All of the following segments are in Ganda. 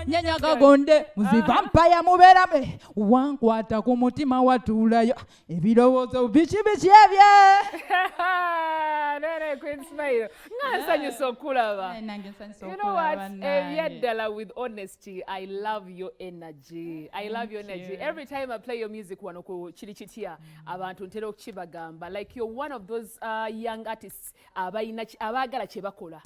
Nyanya kagonde muzivampaya muberame wankwata ku mutima watulayo ebirowoozo biki ebye Nene Queen Smile. Nsanyusa okulaba. You know what? Ebyadala with honesty. I love your energy. I love your energy. Every time I play your music wano ku Chilichitia abantu ntera okukibagamba like you're one of those young artists abagala kye bakola.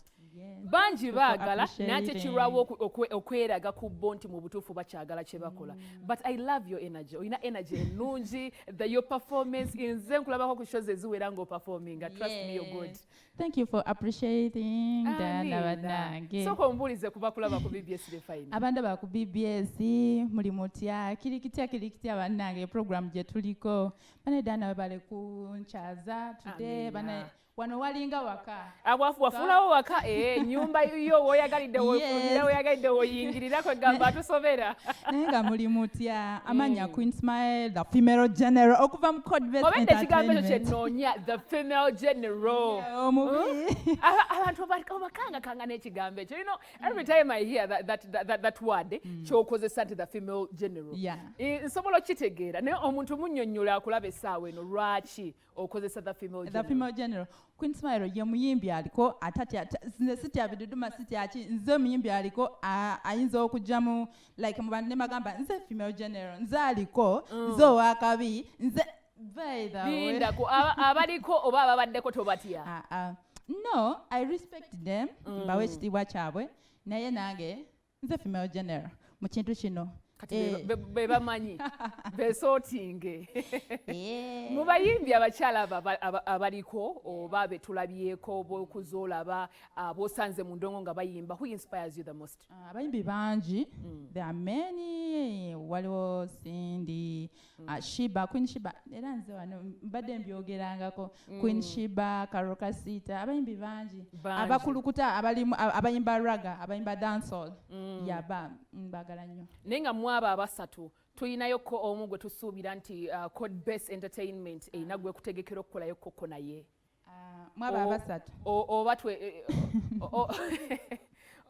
Banji baagala nate kirwawo okweraga ku bonti mu butuufu bakyagala kye bakola. But I love your energy. Oyina energy ennungi, your performance nze nkulabako ku shows eziwera ng'operforming. Trust me, you're good. Thank you for appreciating that. So kombulize kuba kulaba ku BBS the fine. Abanda ba ku BBS muli mutya kirikitya bannange program gye tuliko. Bane dana bale kunchaza today bane wano walinga waka wafulawo waka nyumba yo woyagalidde woyagalidde woyingirira kwegamba tusobera nenga muli mutya amanya Queen Smile the female general okuva mu code base obedde ekigambo ekyo kyenoonya the female general abantu obakanga n'ekigambo ekyo you know every time I hear that word kyokozesa nti the female general nsobola okitegeera naye omuntu munnyonnyola akulaba essaawa eno lwaki okozesa the female general Queen Smile ye muyimbi aliko nze sitya biduduma sitya ki nze muyimbi aliko ayinza okujjamu like mu bantu ne bagamba nze female general nze aliko nze owakabi nze binda ku abaliko oba ababaddeko tobatya no I respect them bawe ekitiibwa kyabwe naye nange nze female general mu kintu kino be bamanyi besootinge mu bayimbi abakyala abaliko oba betulabyeko bokuzoolaba bosanze mu ndongo nga bayimba who inspires you the most? Abayimbi bangi there are many waliwo Cindy Shiba Queen Shiba era nze wano mbadde mbyogerangako Queen Shiba Karokasita abayimbi bangi abakulukuta abayimba raga abayimba dancehall yaba mbagala nnyo nenga mwaba abasatu tuyinayo ko omu gwe tusuubira nti Code Base Entertainment erina gwe kutegekera okukolayo koko naye mwaba abasatu oba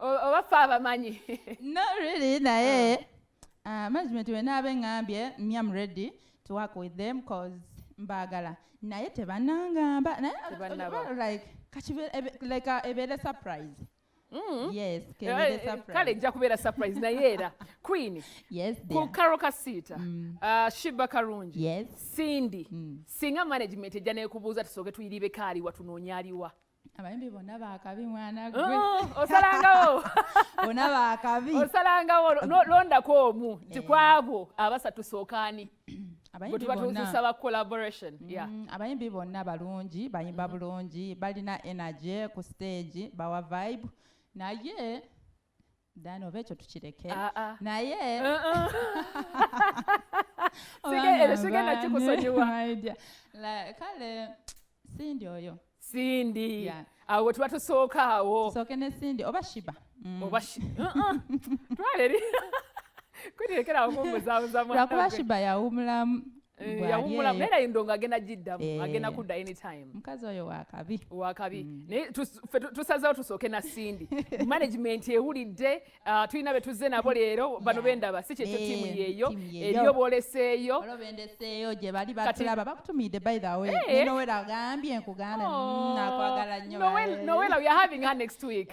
oba fe abamanyi no really naye management wena abengambye I'm ready to work with them cause mbagala naye tebanangamba like ebere surprise. Yes, kale nja kubeera surprise naye era Queen ku Karokasita Shiba Karungi Cindy singa management ejja neekubuuza tusooke tuyiribe kaali watunoonye aliwa abayimbi bonna baakabi mwana gwe osalangawo bonna baakabi osalangawo londako omu nti kwabo abasatu sookaani bwe tuba tuzisaba collaboration abayimbi bonna balungi bayimba bulungi balina energy ku stage bawa vibe naye dano becho tukireke naye sigenda kikusonyiwa kale Cindy oyo Cindy awo tuba tusooka awo tusooke ne Cindy oba Shiba oba twaleri kutekera okumuzaamuzamu lwakuba Shiba yawumulamu yawumula mera indongo agenda jiddamu agenda kudda anytime mukazi oyo wakabi naye tusazeewo tusooke na Cindy management ewulidde tulina betuzze nabo leero bano bendaba si kyekyo tiimu yeeyo eriyo booleseeyo bendeseeyo gye bali batulaba bakutumidde by the way Nowela agambye nkuganda nakwagala nnyo Nowela we are having her next week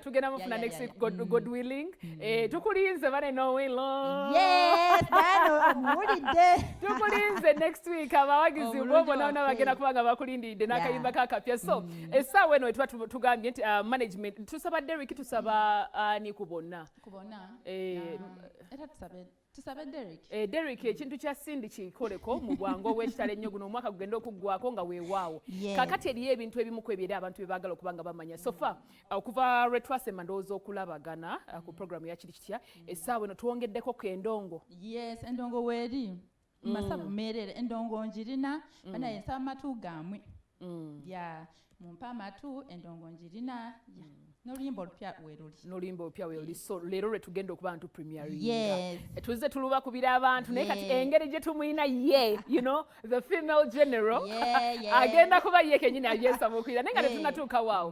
tugenda mufuna next week God willing tukulinze bane Nowela tukulinze next week abawagizi bobona bagenda kubanga bakulindidde n'akayimba kakapya so essaawa eno tuba tugambye nti management tusaba Derek tusaba ani ku bonna tusabe Derek ekintu kya Cindy kikoleko mu bwangu obw'ekitalo ennyo guno omwaka gugenda okuggwako nga weewaawo kakati eriyo ebintu ebimu ku ebyeri abantu bye baagala okuba nga bamanya sofa okuva lwe twasema ndowooza okulabagana ku programu ya kiri kitya essaawa eno twongeddeko ku endongo endongo weeri masabu merere endongo njirina banaye nsaba matu gamwe mumpa amatu endongo njirina n'oluyimba olupya weeruli so leero lwe tugenda okuba ntu premiering tuzze tuluba kubira abantu naye kati engeri gye tumuyina you know the female general agenda kuba ye kennyini agyensaba okwira naye nga tetunnatuuka waawo